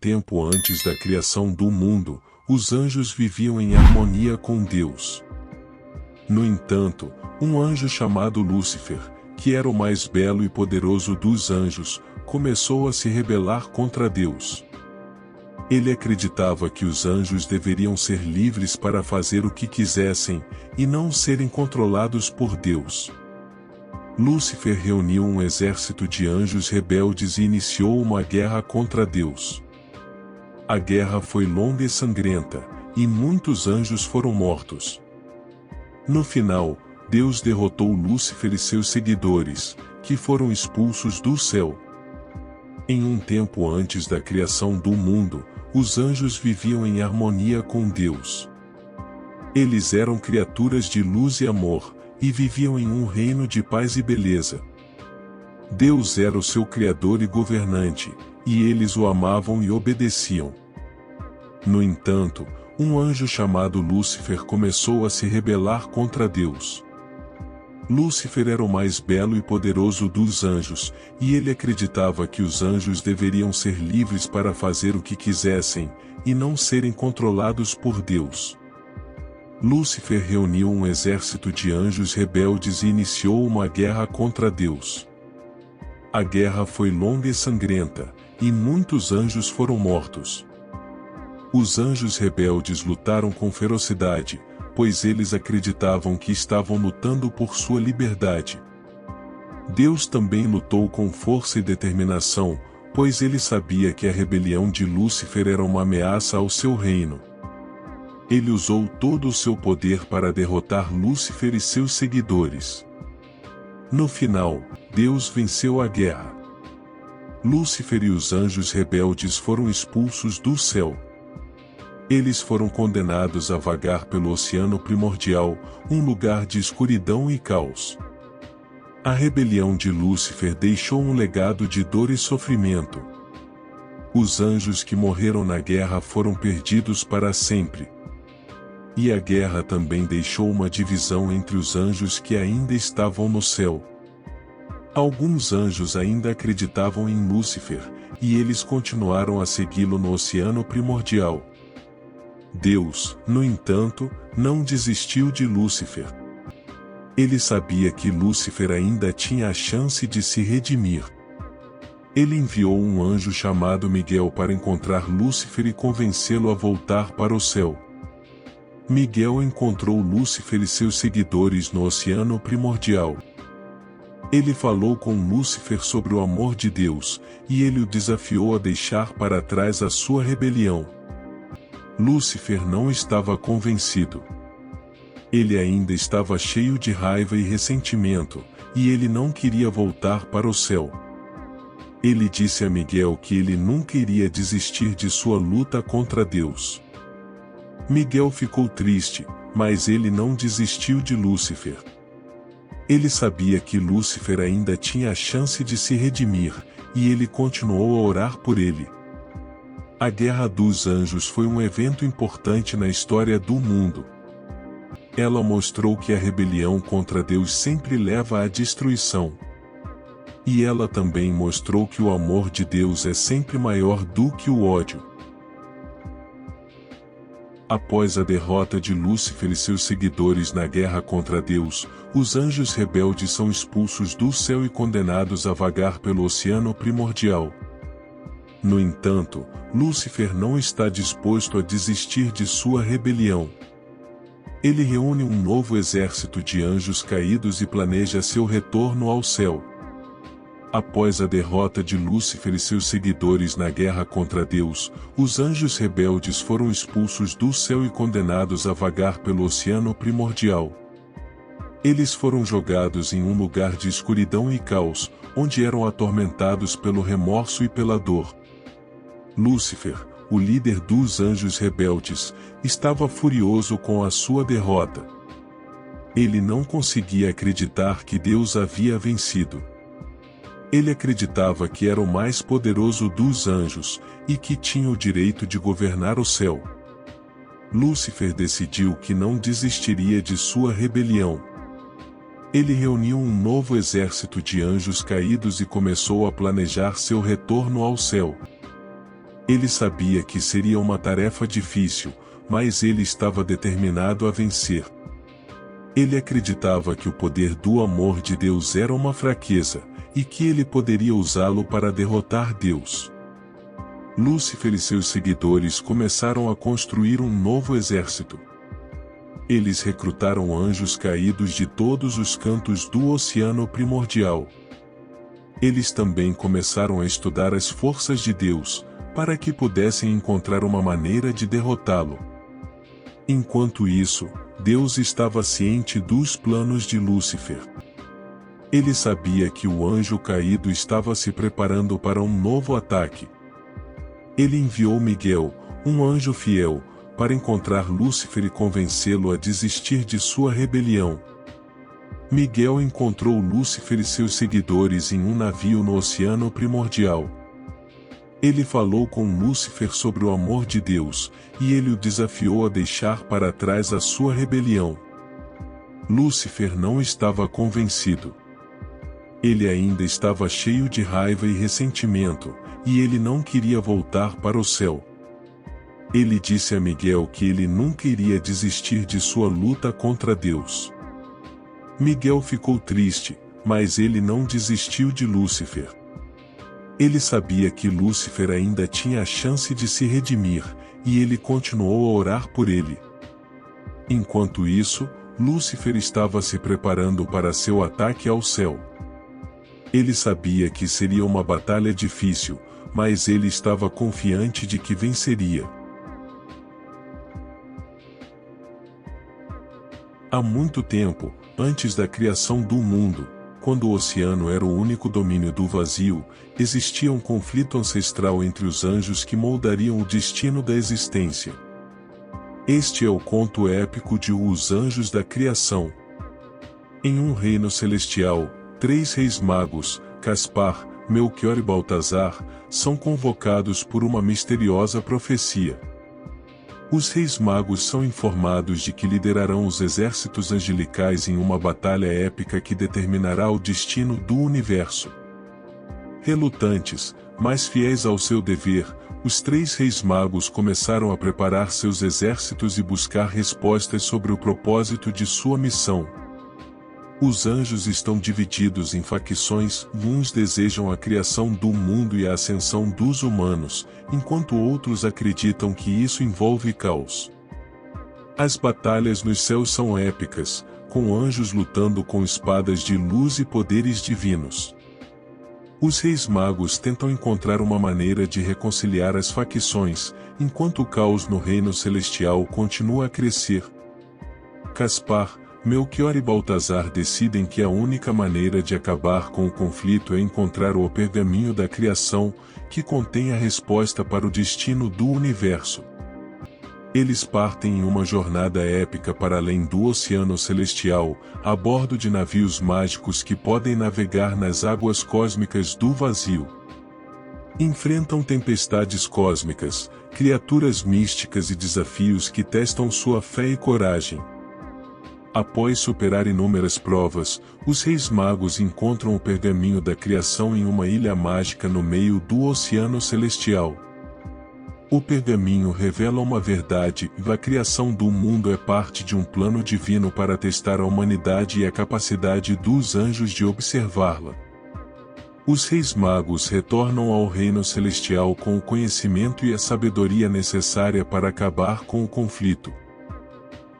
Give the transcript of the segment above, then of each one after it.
tempo antes da criação do mundo, os anjos viviam em harmonia com Deus. No entanto, um anjo chamado Lúcifer, que era o mais belo e poderoso dos anjos, começou a se rebelar contra Deus. Ele acreditava que os anjos deveriam ser livres para fazer o que quisessem, e não serem controlados por Deus. Lúcifer reuniu um exército de anjos rebeldes e iniciou uma guerra contra Deus. A guerra foi longa e sangrenta, e muitos anjos foram mortos. No final, Deus derrotou Lúcifer e seus seguidores, que foram expulsos do céu. Em um tempo antes da criação do mundo, os anjos viviam em harmonia com Deus. Eles eram criaturas de luz e amor, e viviam em um reino de paz e beleza. Deus era o seu Criador e governante, e eles o amavam e obedeciam. No entanto, um anjo chamado Lúcifer começou a se rebelar contra Deus. Lúcifer era o mais belo e poderoso dos anjos, e ele acreditava que os anjos deveriam ser livres para fazer o que quisessem, e não serem controlados por Deus. Lúcifer reuniu um exército de anjos rebeldes e iniciou uma guerra contra Deus. A guerra foi longa e sangrenta, e muitos anjos foram mortos. Os anjos rebeldes lutaram com ferocidade, pois eles acreditavam que estavam lutando por sua liberdade. Deus também lutou com força e determinação, pois ele sabia que a rebelião de Lúcifer era uma ameaça ao seu reino. Ele usou todo o seu poder para derrotar Lúcifer e seus seguidores. No final, Deus venceu a guerra. Lúcifer e os anjos rebeldes foram expulsos do céu. Eles foram condenados a vagar pelo oceano primordial, um lugar de escuridão e caos. A rebelião de Lúcifer deixou um legado de dor e sofrimento. Os anjos que morreram na guerra foram perdidos para sempre. E a guerra também deixou uma divisão entre os anjos que ainda estavam no céu. Alguns anjos ainda acreditavam em Lúcifer, e eles continuaram a segui-lo no oceano primordial. Deus, no entanto, não desistiu de Lúcifer. Ele sabia que Lúcifer ainda tinha a chance de se redimir. Ele enviou um anjo chamado Miguel para encontrar Lúcifer e convencê-lo a voltar para o céu. Miguel encontrou Lúcifer e seus seguidores no oceano primordial. Ele falou com Lúcifer sobre o amor de Deus, e ele o desafiou a deixar para trás a sua rebelião. Lúcifer não estava convencido. Ele ainda estava cheio de raiva e ressentimento, e ele não queria voltar para o céu. Ele disse a Miguel que ele nunca iria desistir de sua luta contra Deus. Miguel ficou triste, mas ele não desistiu de Lúcifer. Ele sabia que Lúcifer ainda tinha a chance de se redimir, e ele continuou a orar por ele. A Guerra dos Anjos foi um evento importante na história do mundo. Ela mostrou que a rebelião contra Deus sempre leva à destruição. E ela também mostrou que o amor de Deus é sempre maior do que o ódio. Após a derrota de Lúcifer e seus seguidores na guerra contra Deus, os anjos rebeldes são expulsos do céu e condenados a vagar pelo oceano primordial. No entanto, Lúcifer não está disposto a desistir de sua rebelião. Ele reúne um novo exército de anjos caídos e planeja seu retorno ao céu. Após a derrota de Lúcifer e seus seguidores na guerra contra Deus, os anjos rebeldes foram expulsos do céu e condenados a vagar pelo oceano primordial. Eles foram jogados em um lugar de escuridão e caos, onde eram atormentados pelo remorso e pela dor. Lúcifer, o líder dos anjos rebeldes, estava furioso com a sua derrota. Ele não conseguia acreditar que Deus havia vencido. Ele acreditava que era o mais poderoso dos anjos, e que tinha o direito de governar o céu. Lúcifer decidiu que não desistiria de sua rebelião. Ele reuniu um novo exército de anjos caídos e começou a planejar seu retorno ao céu. Ele sabia que seria uma tarefa difícil, mas ele estava determinado a vencer. Ele acreditava que o poder do amor de Deus era uma fraqueza, e que ele poderia usá-lo para derrotar Deus. Lúcifer e seus seguidores começaram a construir um novo exército. Eles recrutaram anjos caídos de todos os cantos do oceano primordial. Eles também começaram a estudar as forças de Deus, para que pudessem encontrar uma maneira de derrotá-lo. Enquanto isso, Deus estava ciente dos planos de Lúcifer. Ele sabia que o anjo caído estava se preparando para um novo ataque. Ele enviou Miguel, um anjo fiel, para encontrar Lúcifer e convencê-lo a desistir de sua rebelião. Miguel encontrou Lúcifer e seus seguidores em um navio no oceano primordial. Ele falou com Lúcifer sobre o amor de Deus, e ele o desafiou a deixar para trás a sua rebelião. Lúcifer não estava convencido. Ele ainda estava cheio de raiva e ressentimento, e ele não queria voltar para o céu. Ele disse a Miguel que ele nunca iria desistir de sua luta contra Deus. Miguel ficou triste, mas ele não desistiu de Lúcifer. Ele sabia que Lúcifer ainda tinha a chance de se redimir, e ele continuou a orar por ele. Enquanto isso, Lúcifer estava se preparando para seu ataque ao céu. Ele sabia que seria uma batalha difícil, mas ele estava confiante de que venceria. Há muito tempo, antes da criação do mundo, quando o oceano era o único domínio do vazio, existia um conflito ancestral entre os anjos que moldariam o destino da existência. Este é o conto épico de Os Anjos da Criação. Em um reino celestial, 3 reis magos, Caspar, Melchior e Baltazar, são convocados por uma misteriosa profecia. Os reis magos são informados de que liderarão os exércitos angelicais em uma batalha épica que determinará o destino do universo. Relutantes, mas fiéis ao seu dever, os 3 reis magos começaram a preparar seus exércitos e buscar respostas sobre o propósito de sua missão. Os anjos estão divididos em facções, uns desejam a criação do mundo e a ascensão dos humanos, enquanto outros acreditam que isso envolve caos. As batalhas nos céus são épicas, com anjos lutando com espadas de luz e poderes divinos. Os reis magos tentam encontrar uma maneira de reconciliar as facções, enquanto o caos no reino celestial continua a crescer. Caspar, Melchior e Baltazar decidem que a única maneira de acabar com o conflito é encontrar o pergaminho da criação, que contém a resposta para o destino do universo. Eles partem em uma jornada épica para além do oceano celestial, a bordo de navios mágicos que podem navegar nas águas cósmicas do vazio. Enfrentam tempestades cósmicas, criaturas místicas e desafios que testam sua fé e coragem. Após superar inúmeras provas, os reis magos encontram o pergaminho da criação em uma ilha mágica no meio do oceano celestial. O pergaminho revela uma verdade: a criação do mundo é parte de um plano divino para testar a humanidade e a capacidade dos anjos de observá-la. Os reis magos retornam ao reino celestial com o conhecimento e a sabedoria necessária para acabar com o conflito.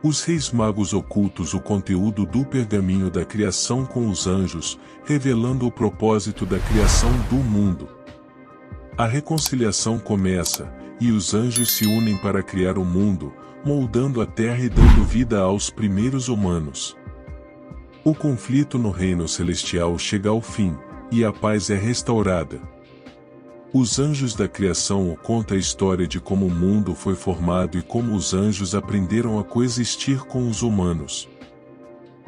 Os reis magos ocultam o conteúdo do pergaminho da criação com os anjos, revelando o propósito da criação do mundo. A reconciliação começa, e os anjos se unem para criar o mundo, moldando a terra e dando vida aos primeiros humanos. O conflito no reino celestial chega ao fim, e a paz é restaurada. Os Anjos da Criação conta a história de como o mundo foi formado e como os anjos aprenderam a coexistir com os humanos.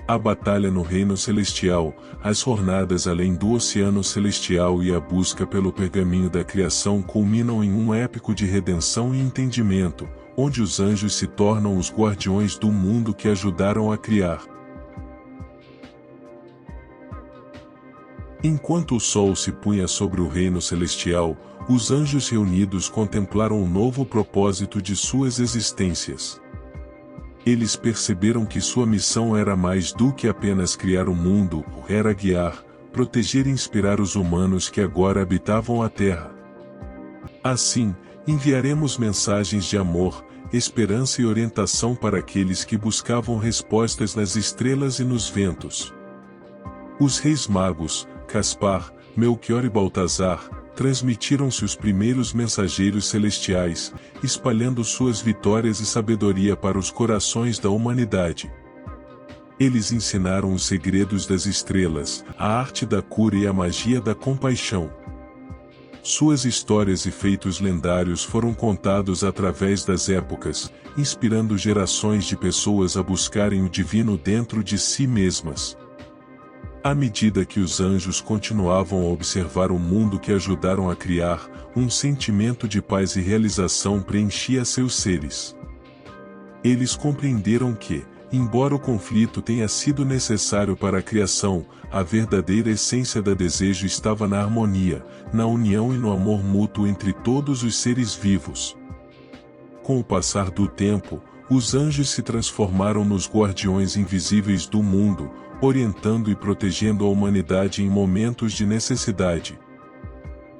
A batalha no reino celestial, as jornadas além do oceano celestial e a busca pelo pergaminho da criação culminam em um épico de redenção e entendimento, onde os anjos se tornam os guardiões do mundo que ajudaram a criar. Enquanto o sol se punha sobre o reino celestial, os anjos reunidos contemplaram o novo propósito de suas existências. Eles perceberam que sua missão era mais do que apenas criar o mundo, era guiar, proteger e inspirar os humanos que agora habitavam a terra. Assim, enviaremos mensagens de amor, esperança e orientação para aqueles que buscavam respostas nas estrelas e nos ventos. Os reis magos, Caspar, Melchior e Baltazar, transmitiram-se os primeiros mensageiros celestiais, espalhando suas vitórias e sabedoria para os corações da humanidade. Eles ensinaram os segredos das estrelas, a arte da cura e a magia da compaixão. Suas histórias e feitos lendários foram contados através das épocas, inspirando gerações de pessoas a buscarem o divino dentro de si mesmas. À medida que os anjos continuavam a observar o mundo que ajudaram a criar, um sentimento de paz e realização preenchia seus seres. Eles compreenderam que, embora o conflito tenha sido necessário para a criação, a verdadeira essência do desejo estava na harmonia, na união e no amor mútuo entre todos os seres vivos. Com o passar do tempo, os anjos se transformaram nos guardiões invisíveis do mundo, orientando e protegendo a humanidade em momentos de necessidade.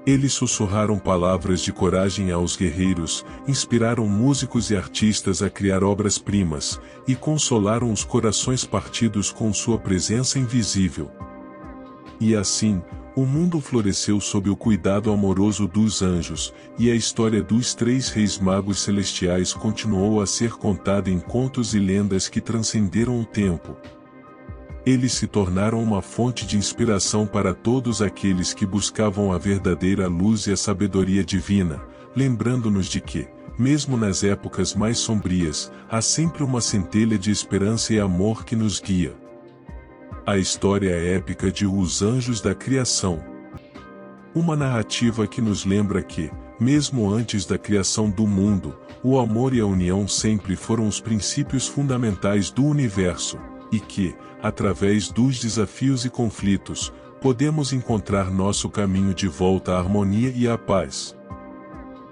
Eles sussurraram palavras de coragem aos guerreiros, inspiraram músicos e artistas a criar obras-primas, e consolaram os corações partidos com sua presença invisível. E assim, o mundo floresceu sob o cuidado amoroso dos anjos, e a história dos 3 reis magos celestiais continuou a ser contada em contos e lendas que transcenderam o tempo. Eles se tornaram uma fonte de inspiração para todos aqueles que buscavam a verdadeira luz e a sabedoria divina, lembrando-nos de que, mesmo nas épocas mais sombrias, há sempre uma centelha de esperança e amor que nos guia. A história épica de Os Anjos da Criação. Uma narrativa que nos lembra que, mesmo antes da criação do mundo, o amor e a união sempre foram os princípios fundamentais do universo, e que, através dos desafios e conflitos, podemos encontrar nosso caminho de volta à harmonia e à paz.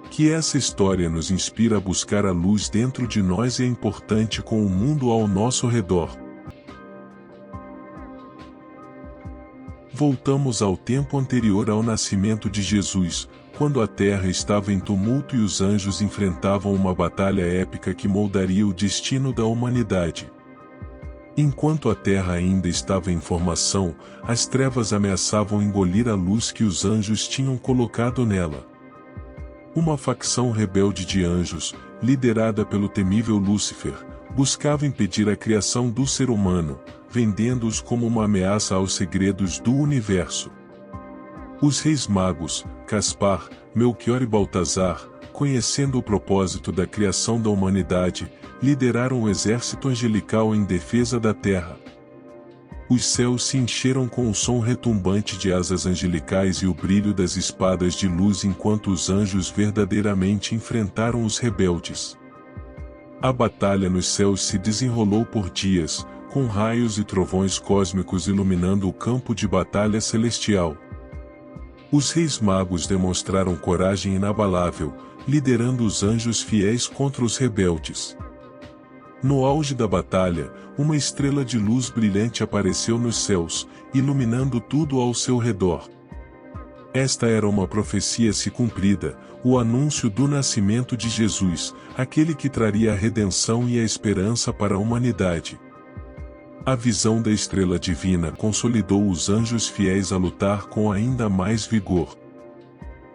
Que essa história nos inspira a buscar a luz dentro de nós e é importante com o mundo ao nosso redor. Voltamos ao tempo anterior ao nascimento de Jesus, quando a terra estava em tumulto e os anjos enfrentavam uma batalha épica que moldaria o destino da humanidade. Enquanto a terra ainda estava em formação, as trevas ameaçavam engolir a luz que os anjos tinham colocado nela. Uma facção rebelde de anjos, liderada pelo temível Lúcifer, buscava impedir a criação do ser humano, vendendo-os como uma ameaça aos segredos do universo. Os reis magos, Caspar, Melchior e Baltazar, conhecendo o propósito da criação da humanidade, lideraram o exército angelical em defesa da terra. Os céus se encheram com o som retumbante de asas angelicais e o brilho das espadas de luz enquanto os anjos verdadeiramente enfrentaram os rebeldes. A batalha nos céus se desenrolou por dias, com raios e trovões cósmicos iluminando o campo de batalha celestial. Os reis magos demonstraram coragem inabalável, liderando os anjos fiéis contra os rebeldes. No auge da batalha, uma estrela de luz brilhante apareceu nos céus, iluminando tudo ao seu redor. Esta era uma profecia se cumprida, o anúncio do nascimento de Jesus, aquele que traria a redenção e a esperança para a humanidade. A visão da estrela divina consolidou os anjos fiéis a lutar com ainda mais vigor.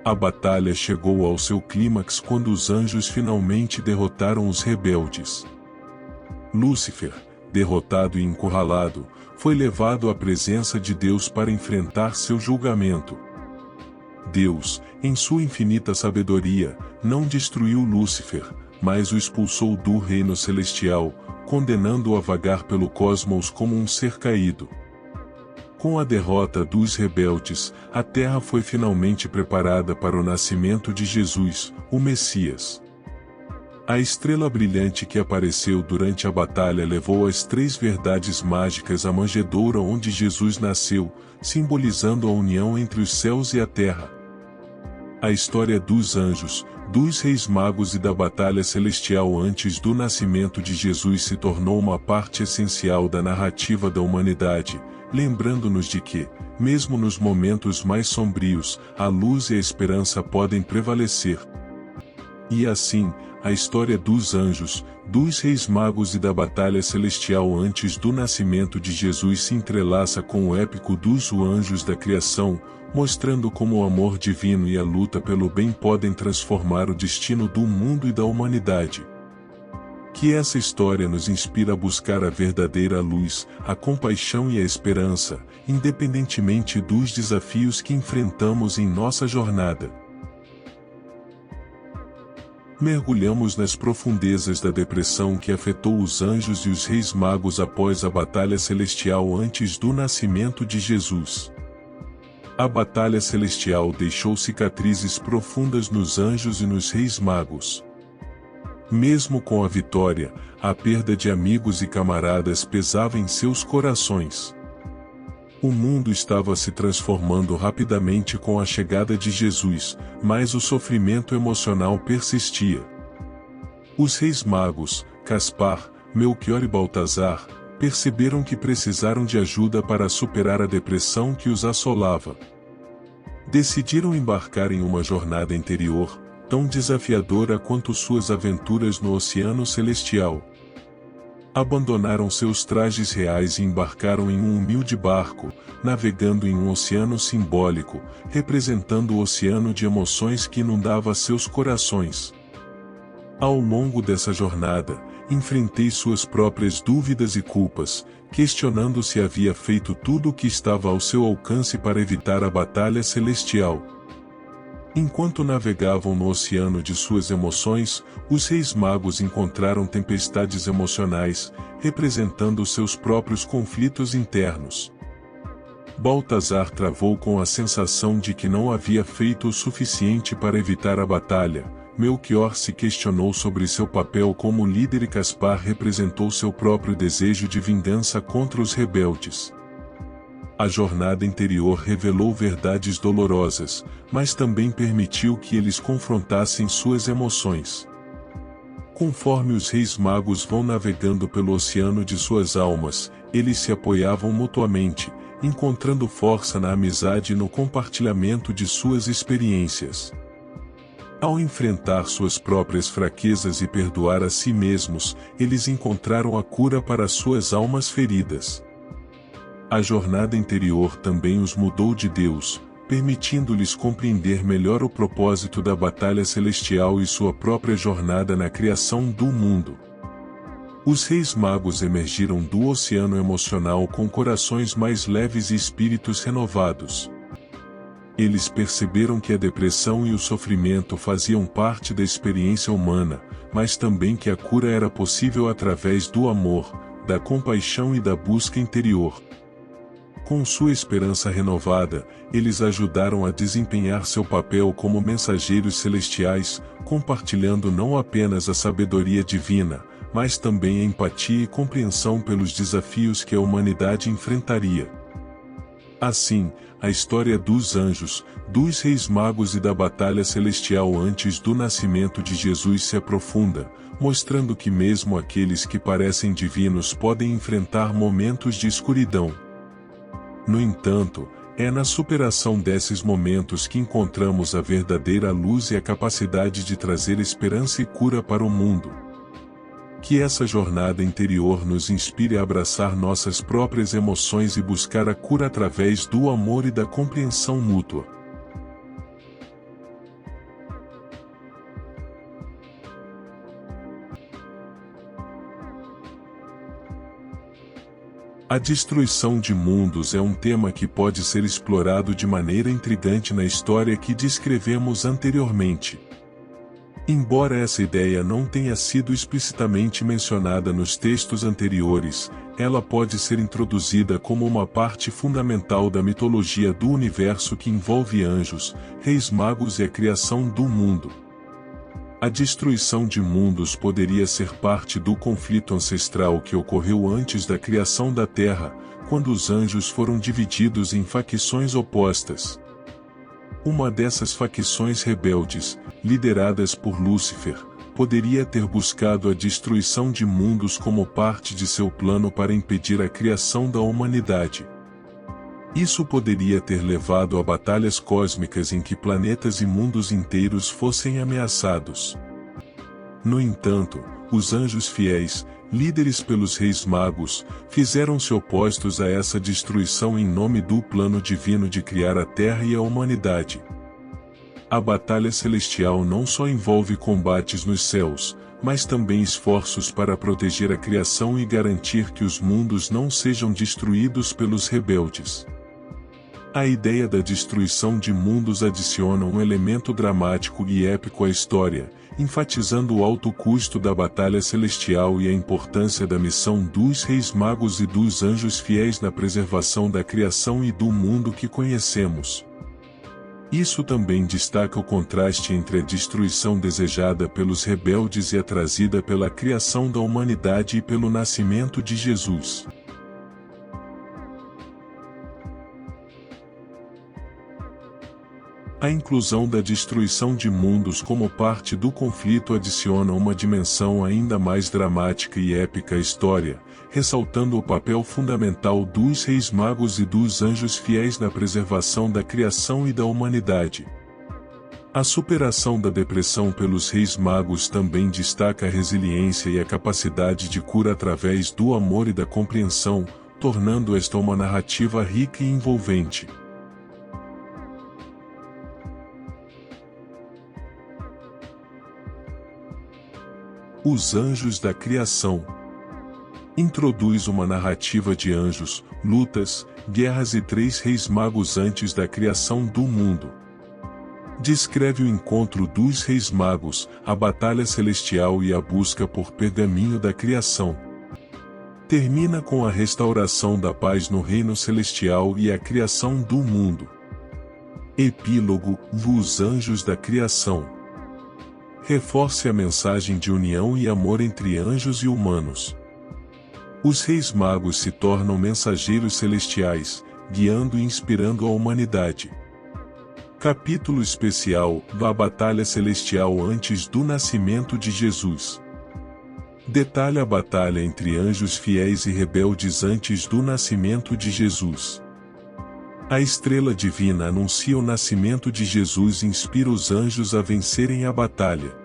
A batalha chegou ao seu clímax quando os anjos finalmente derrotaram os rebeldes. Lúcifer, derrotado e encurralado, foi levado à presença de Deus para enfrentar seu julgamento. Deus, em sua infinita sabedoria, não destruiu Lúcifer, mas o expulsou do reino celestial, condenando-o a vagar pelo cosmos como um ser caído. Com a derrota dos rebeldes, a terra foi finalmente preparada para o nascimento de Jesus, o Messias. A estrela brilhante que apareceu durante a batalha levou as 3 verdades mágicas à manjedoura onde Jesus nasceu, simbolizando a união entre os céus e a terra. A história dos anjos, dos reis magos e da batalha celestial antes do nascimento de Jesus se tornou uma parte essencial da narrativa da humanidade, lembrando-nos de que, mesmo nos momentos mais sombrios, a luz e a esperança podem prevalecer. E assim, a história dos anjos, dos reis magos e da batalha celestial antes do nascimento de Jesus se entrelaça com o épico dos anjos da criação, mostrando como o amor divino e a luta pelo bem podem transformar o destino do mundo e da humanidade. Que essa história nos inspira a buscar a verdadeira luz, a compaixão e a esperança, independentemente dos desafios que enfrentamos em nossa jornada. Mergulhamos nas profundezas da depressão que afetou os anjos e os reis magos após a batalha celestial antes do nascimento de Jesus. A batalha celestial deixou cicatrizes profundas nos anjos e nos reis magos. Mesmo com a vitória, a perda de amigos e camaradas pesava em seus corações. O mundo estava se transformando rapidamente com a chegada de Jesus, mas o sofrimento emocional persistia. Os reis magos, Caspar, Melchior e Baltazar, perceberam que precisaram de ajuda para superar a depressão que os assolava. Decidiram embarcar em uma jornada interior, tão desafiadora quanto suas aventuras no Oceano Celestial. Abandonaram seus trajes reais e embarcaram em um humilde barco, navegando em um oceano simbólico, representando o oceano de emoções que inundava seus corações. Ao longo dessa jornada, enfrentei suas próprias dúvidas e culpas, questionando se havia feito tudo o que estava ao seu alcance para evitar a batalha celestial. Enquanto navegavam no oceano de suas emoções, os reis magos encontraram tempestades emocionais, representando seus próprios conflitos internos. Baltazar travou com a sensação de que não havia feito o suficiente para evitar a batalha. Melchior se questionou sobre seu papel como líder e Caspar representou seu próprio desejo de vingança contra os rebeldes. A jornada interior revelou verdades dolorosas, mas também permitiu que eles confrontassem suas emoções. Conforme os reis magos vão navegando pelo oceano de suas almas, eles se apoiavam mutuamente, encontrando força na amizade e no compartilhamento de suas experiências. Ao enfrentar suas próprias fraquezas e perdoar a si mesmos, eles encontraram a cura para suas almas feridas. A jornada interior também os mudou de Deus, permitindo-lhes compreender melhor o propósito da batalha celestial e sua própria jornada na criação do mundo. Os reis magos emergiram do oceano emocional com corações mais leves e espíritos renovados. Eles perceberam que a depressão e o sofrimento faziam parte da experiência humana, mas também que a cura era possível através do amor, da compaixão e da busca interior. Com sua esperança renovada, eles ajudaram a desempenhar seu papel como mensageiros celestiais, compartilhando não apenas a sabedoria divina, mas também a empatia e compreensão pelos desafios que a humanidade enfrentaria. Assim, a história dos anjos, dos reis magos e da batalha celestial antes do nascimento de Jesus se aprofunda, mostrando que mesmo aqueles que parecem divinos podem enfrentar momentos de escuridão. No entanto, é na superação desses momentos que encontramos a verdadeira luz e a capacidade de trazer esperança e cura para o mundo. Que essa jornada interior nos inspire a abraçar nossas próprias emoções e buscar a cura através do amor e da compreensão mútua. A destruição de mundos é um tema que pode ser explorado de maneira intrigante na história que descrevemos anteriormente. Embora essa ideia não tenha sido explicitamente mencionada nos textos anteriores, ela pode ser introduzida como uma parte fundamental da mitologia do universo que envolve anjos, reis magos e a criação do mundo. A destruição de mundos poderia ser parte do conflito ancestral que ocorreu antes da criação da Terra, quando os anjos foram divididos em facções opostas. Uma dessas facções rebeldes, lideradas por Lúcifer, poderia ter buscado a destruição de mundos como parte de seu plano para impedir a criação da humanidade. Isso poderia ter levado a batalhas cósmicas em que planetas e mundos inteiros fossem ameaçados. No entanto, os anjos fiéis, líderes pelos reis magos, fizeram-se opostos a essa destruição em nome do plano divino de criar a Terra e a humanidade. A batalha celestial não só envolve combates nos céus, mas também esforços para proteger a criação e garantir que os mundos não sejam destruídos pelos rebeldes. A ideia da destruição de mundos adiciona um elemento dramático e épico à história, enfatizando o alto custo da batalha celestial e a importância da missão dos reis magos e dos anjos fiéis na preservação da criação e do mundo que conhecemos. Isso também destaca o contraste entre a destruição desejada pelos rebeldes e a trazida pela criação da humanidade e pelo nascimento de Jesus. A inclusão da destruição de mundos como parte do conflito adiciona uma dimensão ainda mais dramática e épica à história, ressaltando o papel fundamental dos reis magos e dos anjos fiéis na preservação da criação e da humanidade. A superação da depressão pelos reis magos também destaca a resiliência e a capacidade de cura através do amor e da compreensão, tornando esta uma narrativa rica e envolvente. Os anjos da criação. Introduz uma narrativa de anjos, lutas, guerras e 3 reis magos antes da criação do mundo. Descreve o encontro dos reis magos, a batalha celestial e a busca por pergaminho da criação. Termina com a restauração da paz no reino celestial e a criação do mundo. Epílogo: Os anjos da criação. Reforce a mensagem de união e amor entre anjos e humanos. Os reis magos se tornam mensageiros celestiais, guiando e inspirando a humanidade. Capítulo especial: A Batalha Celestial antes do nascimento de Jesus. Detalha a batalha entre anjos fiéis e rebeldes antes do nascimento de Jesus. A estrela divina anuncia o nascimento de Jesus e inspira os anjos a vencerem a batalha.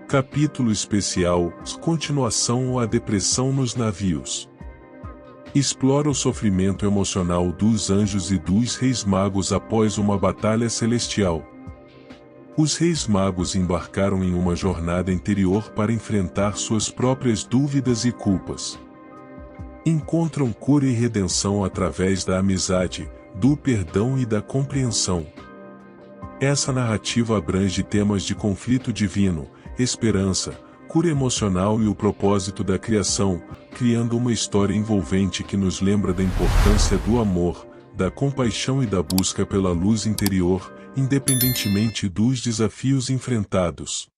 Capítulo especial: Continuação ou a depressão nos navios. Explora o sofrimento emocional dos anjos e dos reis magos após uma batalha celestial. Os reis magos embarcaram em uma jornada interior para enfrentar suas próprias dúvidas e culpas. Encontram cura e redenção através da amizade, do perdão e da compreensão. Essa narrativa abrange temas de conflito divino, esperança, cura emocional e o propósito da criação, criando uma história envolvente que nos lembra da importância do amor, da compaixão e da busca pela luz interior, independentemente dos desafios enfrentados.